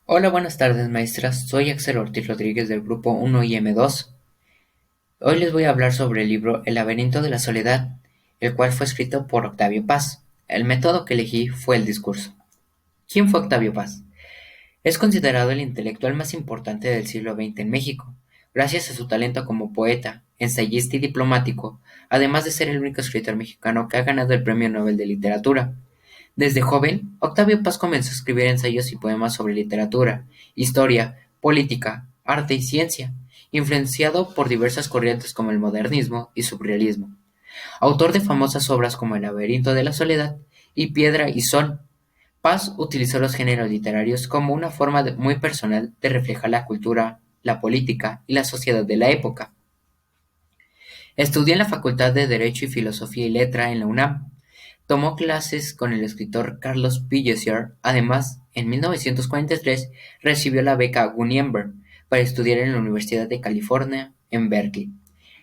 Hola, buenas tardes, maestras. Soy Axel Ortiz Rodríguez del grupo 1 y M2. Hoy les voy a hablar sobre el libro El laberinto de la soledad, el cual fue escrito por Octavio Paz. El método que elegí fue el discurso. ¿Quién fue Octavio Paz? Es considerado el intelectual más importante del siglo XX en México, gracias a su talento como poeta, ensayista y diplomático, además de ser el único escritor mexicano que ha ganado el Premio Nobel de Literatura. Desde joven, Octavio Paz comenzó a escribir ensayos y poemas sobre literatura, historia, política, arte y ciencia, influenciado por diversas corrientes como el modernismo y surrealismo. Autor de famosas obras como El laberinto de la soledad y Piedra y Sol, Paz utilizó los géneros literarios como una forma muy personal de reflejar la cultura, la política y la sociedad de la época. Estudió en la Facultad de Derecho y Filosofía y Letra en la UNAM. Tomó clases con el escritor Carlos Pellicer. Además, en 1943 recibió la beca Guggenheim para estudiar en la Universidad de California en Berkeley.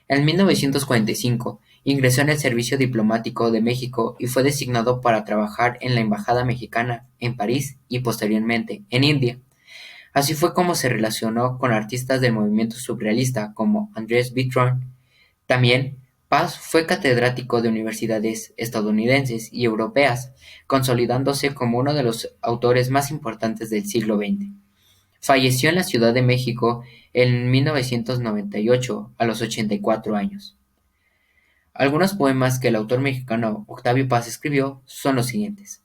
En 1945 ingresó en el Servicio Diplomático de México y fue designado para trabajar en la Embajada Mexicana en París y posteriormente en India. Así fue como se relacionó con artistas del movimiento surrealista como Andrés Breton. También, Paz fue catedrático de universidades estadounidenses y europeas, consolidándose como uno de los autores más importantes del siglo XX. Falleció en la Ciudad de México en 1998 a los 84 años. Algunos poemas que el autor mexicano Octavio Paz escribió son los siguientes: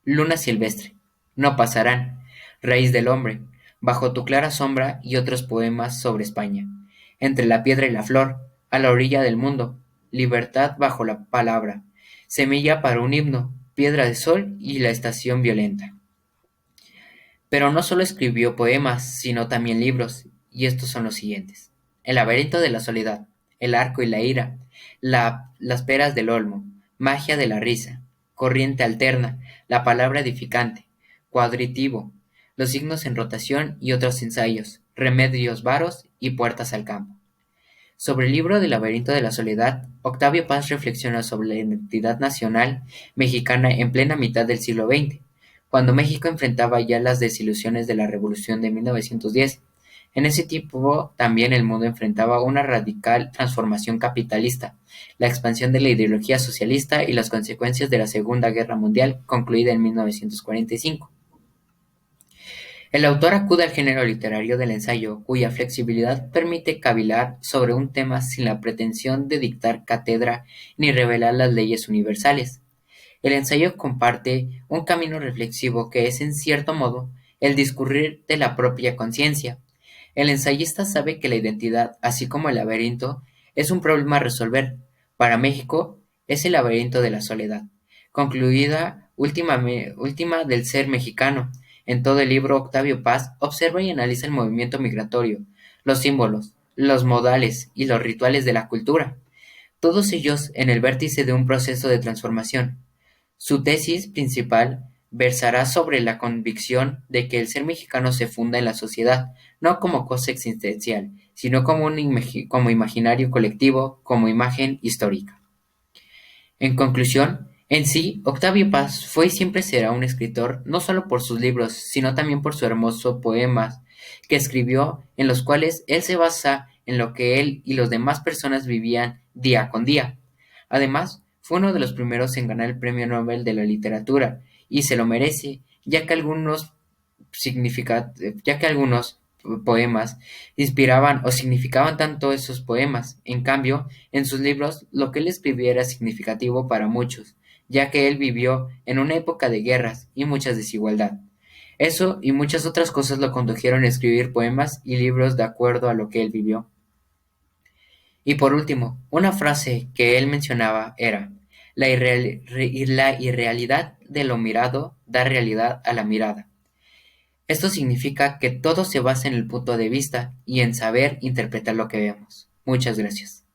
Luna silvestre, No pasarán, Raíz del hombre, Bajo tu clara sombra y otros poemas sobre España, Entre la piedra y la flor, A la orilla del mundo, Libertad bajo la palabra, Semilla para un himno, Piedra de sol y La estación violenta. Pero no solo escribió poemas, sino también libros, y estos son los siguientes: El laberinto de la soledad, El arco y la ira, Las peras del olmo, Magia de la risa, Corriente alterna, La palabra edificante, Cuadritivo, Los signos en rotación y otros ensayos, Remedios varos y Puertas al campo. Sobre el libro del laberinto de la soledad, Octavio Paz reflexiona sobre la identidad nacional mexicana en plena mitad del siglo XX, cuando México enfrentaba ya las desilusiones de la Revolución de 1910. En ese tiempo también el mundo enfrentaba una radical transformación capitalista, la expansión de la ideología socialista y las consecuencias de la Segunda Guerra Mundial, concluida en 1945. El autor acude al género literario del ensayo, cuya flexibilidad permite cavilar sobre un tema sin la pretensión de dictar cátedra ni revelar las leyes universales. El ensayo comparte un camino reflexivo que es, en cierto modo, el discurrir de la propia conciencia. El ensayista sabe que la identidad, así como el laberinto, es un problema a resolver. Para México, es el laberinto de la soledad, concluida última del ser mexicano. En todo el libro, Octavio Paz observa y analiza el movimiento migratorio, los símbolos, los modales y los rituales de la cultura, todos ellos en el vértice de un proceso de transformación. Su tesis principal versará sobre la convicción de que el ser mexicano se funda en la sociedad, no como cosa existencial, sino como como imaginario colectivo, como imagen histórica. En conclusión, en sí, Octavio Paz fue y siempre será un escritor no solo por sus libros, sino también por sus hermosos poemas que escribió, en los cuales él se basa en lo que él y las demás personas vivían día con día. Además, fue uno de los primeros en ganar el Premio Nobel de la Literatura, y se lo merece, ya que algunos poemas inspiraban o significaban tanto esos poemas. En cambio, en sus libros lo que él escribía era significativo para muchos, ya que él vivió en una época de guerras y mucha desigualdad. Eso y muchas otras cosas lo condujeron a escribir poemas y libros de acuerdo a lo que él vivió. Y por último, una frase que él mencionaba era: la irrealidad de lo mirado da realidad a la mirada. Esto significa que todo se basa en el punto de vista y en saber interpretar lo que vemos. Muchas gracias.